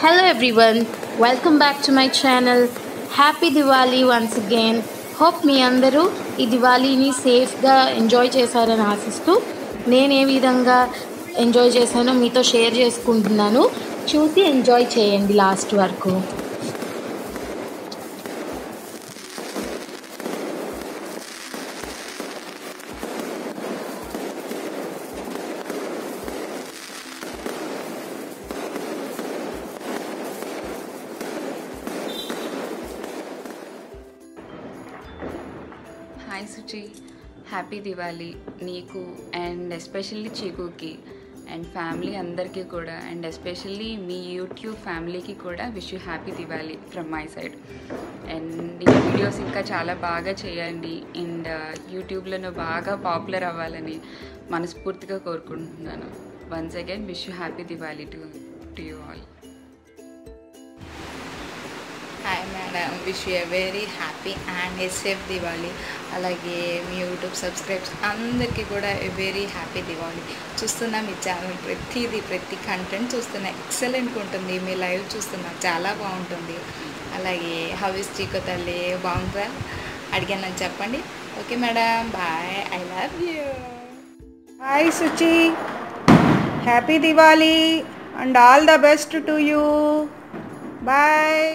Hello everyone, welcome back to my channel. Happy Diwali once again. Hope మీ అందరూ ఈ దివాళీని సేఫ్గా enjoy చేశారని ఆశిస్తూ నేను ఏ విధంగా ఎంజాయ్ చేశానో మీతో షేర్ చేసుకుంటున్నాను. చూసి ఎంజాయ్ చేయండి లాస్ట్ వరకు. హాయ్ సుచి, హ్యాపీ దివాళీ నీకు అండ్ ఎస్పెషల్లీ చీకుకి అండ్ ఫ్యామిలీ అందరికీ కూడా అండ్ ఎస్పెషల్లీ మీ యూట్యూబ్ ఫ్యామిలీకి కూడా wish you happy Diwali from my side. And ఈ వీడియోస్ ఇంకా చాలా బాగా చేయండి అండ్ యూట్యూబ్లో బాగా పాపులర్ అవ్వాలని మనస్ఫూర్తిగా కోరుకుంటున్నాను. Once again wish you happy Diwali to you all. Hi madam, wish you a very happy and A safe Diwali. అలాగే మీ యూట్యూబ్ సబ్స్క్రైబ్స్ అందరికీ కూడా ఎ వెరీ హ్యాపీ దివాళీ. చూస్తున్నా మీ ఛానల్ ప్రతి కంటెంట్ చూస్తున్నా ఎక్సలెంట్గా ఉంటుంది. మీ లైవ్ చూస్తున్నా చాలా బాగుంటుంది. అలాగే హౌ ఇస్ చీకు తల్లి, బాగుంటుందా అడిగానని చెప్పండి. Okay madam, bye, I love you. Hi Suchi, happy Diwali and all the best to you. Bye.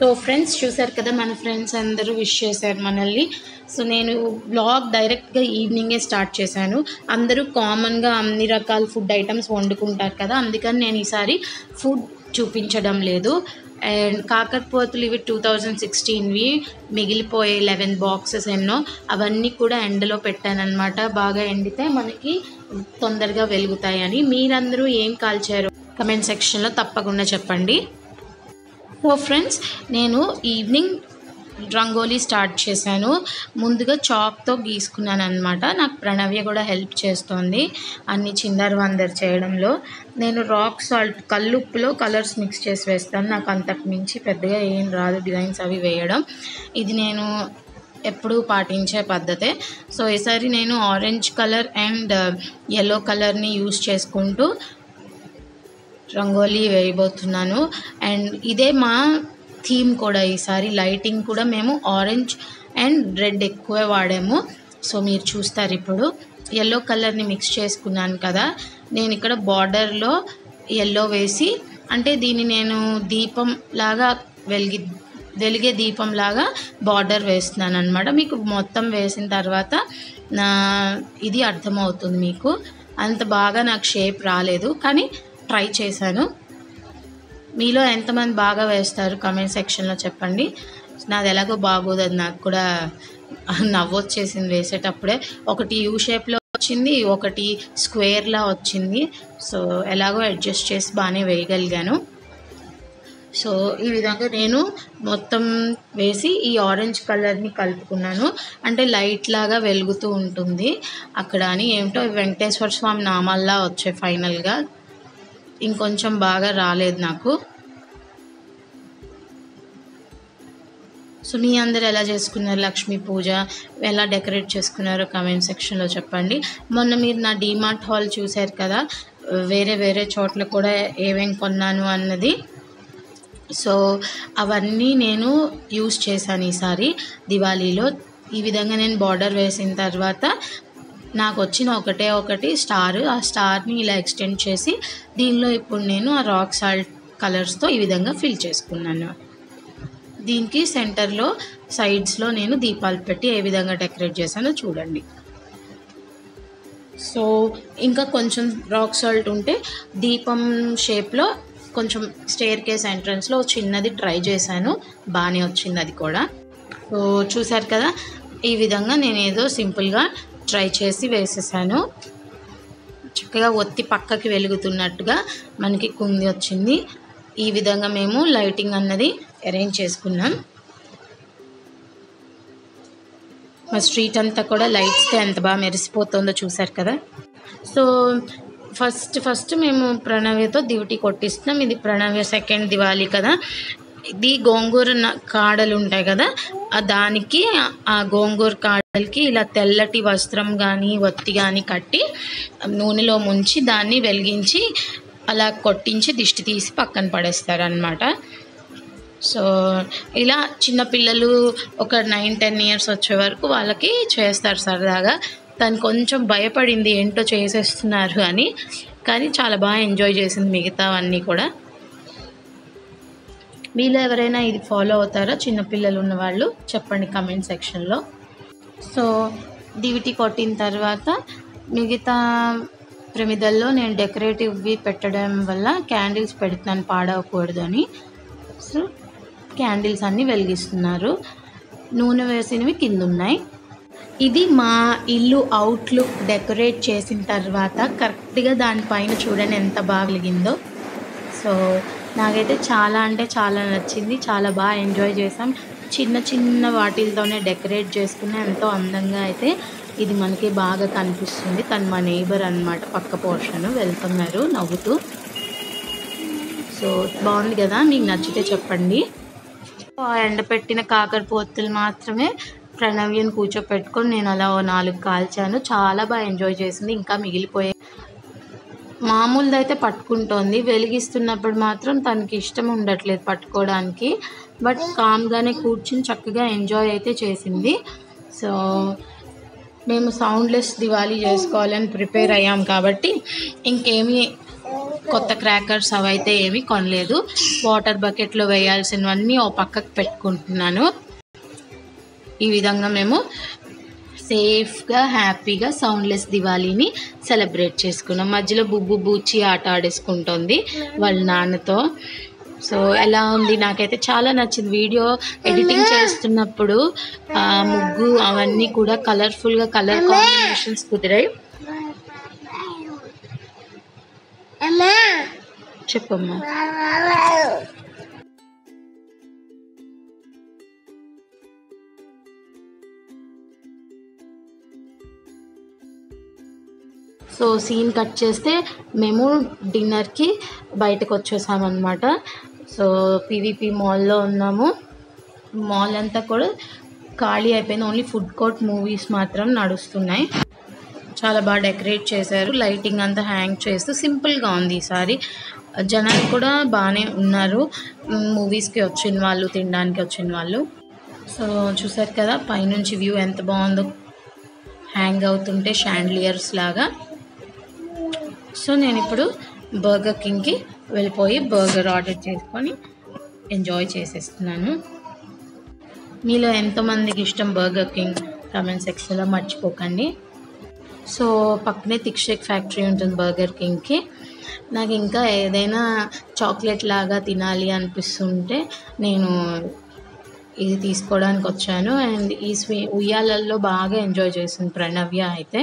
So friends చూసారు కదా, మన ఫ్రెండ్స్ అందరూ విష్ చేశారు మనల్ని. సో నేను బ్లాగ్ డైరెక్ట్గా ఈవినింగే స్టార్ట్ చేశాను. అందరూ కామన్గా అన్ని రకాల ఫుడ్ ఐటమ్స్ వండుకుంటారు కదా, అందుకని నేను ఈసారి ఫుడ్ చూపించడం లేదు. అండ్ కాకరపోతులు ఇవి 2016వి మిగిలిపోయే 11 బాక్సెస్ ఎన్నో, అవన్నీ కూడా ఎండలో పెట్టానన్నమాట. బాగా ఎండితే మనకి తొందరగా వెలుగుతాయని. మీరందరూ ఏం కాల్చారు కమెంట్ సెక్షన్లో తప్పకుండా చెప్పండి. సో ఫ్రెండ్స్, నేను ఈవినింగ్ రంగోలీ స్టార్ట్ చేశాను. ముందుగా చాక్తో గీసుకున్నాను అనమాట. నాకు ప్రణవ్య కూడా హెల్ప్ చేస్తోంది అన్ని చిందర్ వందర్ చేయడంలో. నేను రాక్ సాల్ట్ కల్లుప్పులో కలర్స్ మిక్స్ చేసి వేస్తాను. నాకు అంతకు మించి పెద్దగా ఏం రాదు డిజైన్స్ అవి వేయడం. ఇది నేను ఎప్పుడూ పాటించే పద్ధతే. సో ఈసారి నేను ఆరెంజ్ కలర్ అండ్ ఎల్లో కలర్ని యూస్ చేసుకుంటూ రంగోలీ వేయబోతున్నాను. అండ్ ఇదే మా థీమ్ కూడా. ఈసారి లైటింగ్ కూడా మేము ఆరెంజ్ అండ్ రెడ్ ఎక్కువ వాడాము. సో మీరు చూస్తారు ఇప్పుడు. ఎల్లో కలర్ని మిక్స్ చేసుకున్నాను కదా, నేను ఇక్కడ బార్డర్లో ఎల్లో వేసి, అంటే దీన్ని నేను దీపం లాగా వెలిగే దీపంలాగా బార్డర్ వేస్తున్నాను అనమాట. మీకు మొత్తం వేసిన తర్వాత ఇది అర్థమవుతుంది మీకు. అంత బాగా నాకు షేప్ రాలేదు, కానీ ట్రై చేశాను. మీలో ఎంతమంది బాగా వేస్తారు కమెంట్ సెక్షన్లో చెప్పండి. నాది ఎలాగో బాగోదు, అది నాకు కూడా నవ్వొచ్చేసింది వేసేటప్పుడే. ఒకటి యూ షేప్లో వచ్చింది, ఒకటి స్క్వేర్లా వచ్చింది. సో ఎలాగో అడ్జస్ట్ చేసి బాగానే వేయగలిగాను. సో ఈ విధంగా నేను మొత్తం వేసి ఈ ఆరెంజ్ కలర్ని కలుపుకున్నాను. అంటే లైట్ లాగా వెలుగుతూ ఉంటుంది అక్కడ అని. ఏమిటో వెంకటేశ్వర స్వామి నామాల్లా వచ్చాయి ఫైనల్గా. ఇంకొంచెం బాగా రాలేదు నాకు. సో మీ అందరు ఎలా చేసుకున్నారు లక్ష్మీ పూజ, ఎలా డెకరేట్ చేసుకున్నారో కమెంట్ సెక్షన్లో చెప్పండి. మొన్న మీరు నా డీమార్ట్ హాల్ చూశారు కదా, వేరే వేరే చోట్ల కూడా ఏమేం కొన్నాను అన్నది. సో అవన్నీ నేను యూస్ చేశాను ఈసారి దివాళీలో. ఈ విధంగా నేను బార్డర్ వేసిన తర్వాత నాకు వచ్చిన ఒకటి స్టార్. ఆ స్టార్ని ఇలా ఎక్స్టెండ్ చేసి దీనిలో ఇప్పుడు నేను ఆ రాక్ సాల్ట్ కలర్స్తో ఈ విధంగా ఫిల్ చేసుకున్నాను. దీనికి సెంటర్లో సైడ్స్లో నేను దీపాలు పెట్టి ఏ విధంగా డెకరేట్ చేశానో చూడండి. సో ఇంకా కొంచెం రాక్ సాల్ట్ ఉంటే దీపం షేప్లో కొంచెం స్టేర్ కేస్ ఎంట్రన్స్లో చిన్నది ట్రై చేశాను, బాగానే వచ్చింది అది కూడా. సో చూసారు కదా, ఈ విధంగా నేను ఏదో సింపుల్గా ట్రై చేసి వేసేసాను. చక్కగా ఒత్తి పక్కకి వెలుగుతున్నట్టుగా మనకి కుంది వచ్చింది. ఈ విధంగా మేము లైటింగ్ అన్నది అరేంజ్ చేసుకున్నాం. మా స్ట్రీట్ అంతా కూడా లైట్స్తో ఎంత బాగా మెరిసిపోతుందో చూసారు కదా. సో ఫస్ట్ మేము ప్రణవ్యతో దివిటి కొట్టిస్తున్నాం. ఇది ప్రణవ్య సెకండ్ దివాళీ కదా. ఇది గోంగూర కాడలు ఉంటాయి కదా, దానికి ఆ గోంగూర కాడలకి ఇలా తెల్లటి వస్త్రం కానీ ఒత్తి కానీ కట్టి నూనెలో ముంచి దాన్ని వెలిగించి అలా కొట్టించి దిష్టి తీసి పక్కన పడేస్తారు అన్నమాట. సో ఇలా చిన్నపిల్లలు ఒక 9-10 ఇయర్స్ వచ్చే వరకు వాళ్ళకి చేస్తారు సరదాగా. తను కొంచెం భయపడింది ఏంటో చేసేస్తున్నారు అని, కానీ చాలా బాగా ఎంజాయ్ చేసింది మిగతావన్నీ కూడా. మీలో ఎవరైనా ఇది ఫాలో అవుతారా చిన్నపిల్లలు ఉన్నవాళ్ళు చెప్పండి కమెంట్ సెక్షన్లో. సో దివిటి కొట్టిన తర్వాత మిగతా ప్రమిదల్లో నేను డెకరేటివ్వి పెట్టడం వల్ల క్యాండిల్స్ పెడుతున్నాను పాడవకూడదు అని. సో క్యాండిల్స్ అన్నీ వెలిగిస్తున్నారు. నూనె వేసినవి కింద ఉన్నాయి. ఇది మా ఇల్లు అవుట్లుక్ డెకరేట్ చేసిన తర్వాత కరెక్ట్గా దానిపైన చూడండి ఎంత బాగా వెలిగిందో. సో నాకైతే చాలా అంటే చాలా నచ్చింది, చాలా బాగా ఎంజాయ్ చేసాం. చిన్న చిన్న వాటితోనే డెకరేట్ చేసుకుని ఎంతో అందంగా అయితే ఇది మనకి బాగా కనిపిస్తుంది. తను మా నేబర్ అన్నమాట, పక్క పోర్షన్ వెళ్తున్నారు నవ్వుతూ. సో బాగుంది కదా, మీకు నచ్చితే చెప్పండి. ఎండపెట్టిన కాకరపోతులు మాత్రమే ప్రణవ్యను కూర్చోపెట్టుకొని నేను అలా 4 కాల్చాను. చాలా బాగా ఎంజాయ్ చేసింది. ఇంకా మిగిలిపోయాయి. మామూలుది అయితే పట్టుకుంటోంది, వెలిగిస్తున్నప్పుడు మాత్రం తనకి ఇష్టం ఉండట్లేదు పట్టుకోవడానికి. బట్ కామ్గానే కూర్చుని చక్కగా ఎంజాయ్ అయితే చేసింది. సో మేము సౌండ్లెస్ దివాళీ చేసుకోవాలని ప్రిపేర్ అయ్యాం కాబట్టి ఇంకేమీ కొత్త క్రాకర్స్ అవైతే ఏమీ కొనలేదు. వాటర్ బకెట్లో వేయాల్సినవన్నీ ఓ పక్కకు పెట్టుకుంటున్నాను. ఈ విధంగా మేము సేఫ్గా హ్యాపీగా సౌండ్లెస్ దివాళీని సెలబ్రేట్ చేసుకున్నాం. మధ్యలో బుబ్బు బూచి ఆట ఆడేసుకుంటుంది వాళ్ళ నాన్నతో. సో ఎలా ఉంది, నాకైతే చాలా నచ్చింది. వీడియో ఎడిటింగ్ చేస్తున్నప్పుడు ముగ్గు అవన్నీ కూడా కలర్ఫుల్గా కలర్ కాంబినేషన్స్ కుదిరాయి. చెప్పమ్మా. సో సీన్ కట్ చేస్తే మేము డిన్నర్కి బయటకు వచ్చేసామన్నమాట. సో పీవీపీ మాల్లో ఉన్నాము. మాల్ అంతా కూడా ఖాళీ అయిపోయింది. ఓన్లీ ఫుడ్ కోర్ట్ మూవీస్ మాత్రం నడుస్తున్నాయి. చాలా బాగా డెకరేట్ చేశారు. లైటింగ్ అంతా హ్యాంగ్ చేస్తూ సింపుల్గా ఉంది ఈసారి. జనాలు కూడా బాగానే ఉన్నారు, మూవీస్కి వచ్చిన వాళ్ళు, తినడానికి వచ్చిన వాళ్ళు. సో చూసారు కదా పైనుంచి వ్యూ ఎంత బాగుందో, హ్యాంగ్ అవుతుంటే షాండ్లియర్స్ లాగా. సో నేను ఇప్పుడు బర్గర్ కింగ్కి వెళ్ళిపోయి బర్గర్ ఆర్డర్ చేసుకొని ఎంజాయ్ చేసేస్తున్నాను. మీలో ఎంతమందికి ఇష్టం బర్గర్ కింగ్ కామెంట్ సెక్షన్లో మర్చిపోకండి. సో పక్కనే థిక్ షేక్ ఫ్యాక్టరీ ఉంటుంది బర్గర్ కింగ్కి. నాకు ఇంకా ఏదైనా చాక్లెట్ లాగా తినాలి అనిపిస్తుంటే నేను ఇది తీసుకోవడానికి వచ్చాను. అండ్ ఈ ఉయ్యాలల్లో బాగా ఎంజాయ్ చేసింది ప్రణవ్య. అయితే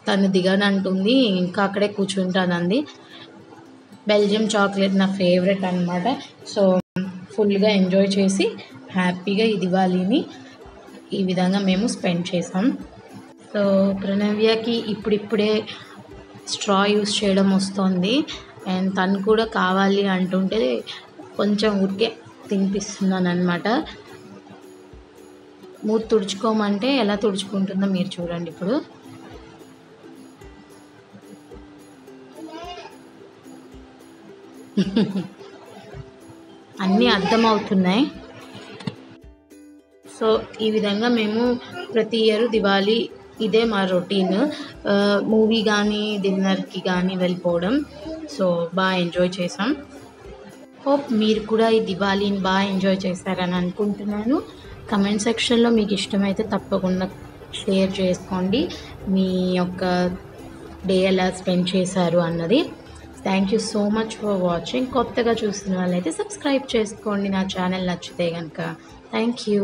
తను దిగనంటుంది, ఇంకా అక్కడే కూర్చుంటానంది. బెల్జియం చాక్లెట్ నా ఫేవరెట్ అనమాట. సో ఫుల్గా ఎంజాయ్ చేసి హ్యాపీగా ఈ దివాళీని ఈ విధంగా మేము స్పెండ్ చేసాం. సో ప్రణవ్యకి ఇప్పుడిప్పుడే స్ట్రా యూస్ చేయడం వస్తుంది. అండ్ తను కూడా కావాలి అంటుంటే కొంచెం ఊరికే తినిపిస్తున్నాను అనమాట. మూతి తుడుచుకోమంటే ఎలా తుడుచుకుంటుందో మీరు చూడండి ఇప్పుడు. అన్నీ అర్థమవుతున్నాయి. సో ఈ విధంగా మేము ప్రతి ఇయర్ దివాళీ ఇదే మా రొటీన్. మూవీ కానీ డిన్నర్కి కానీ వెళ్ళిపోవడం. సో బాగా ఎంజాయ్ చేసాం. హోప్ మీరు కూడా ఈ దివాళీని బాగా ఎంజాయ్ చేశారని అనుకుంటున్నాను. కమెంట్ సెక్షన్లో మీకు ఇష్టమైతే తప్పకుండా షేర్ చేసుకోండి మీ యొక్క డే ఎలా స్పెండ్ చేశారు అన్నది. Thank you so much for watching. కొత్తగా చూస్తున్న వాళ్ళైతే సబ్స్క్రైబ్ చేసుకోండి నా ఛానల్ నచ్చితే కనుక. Thank you.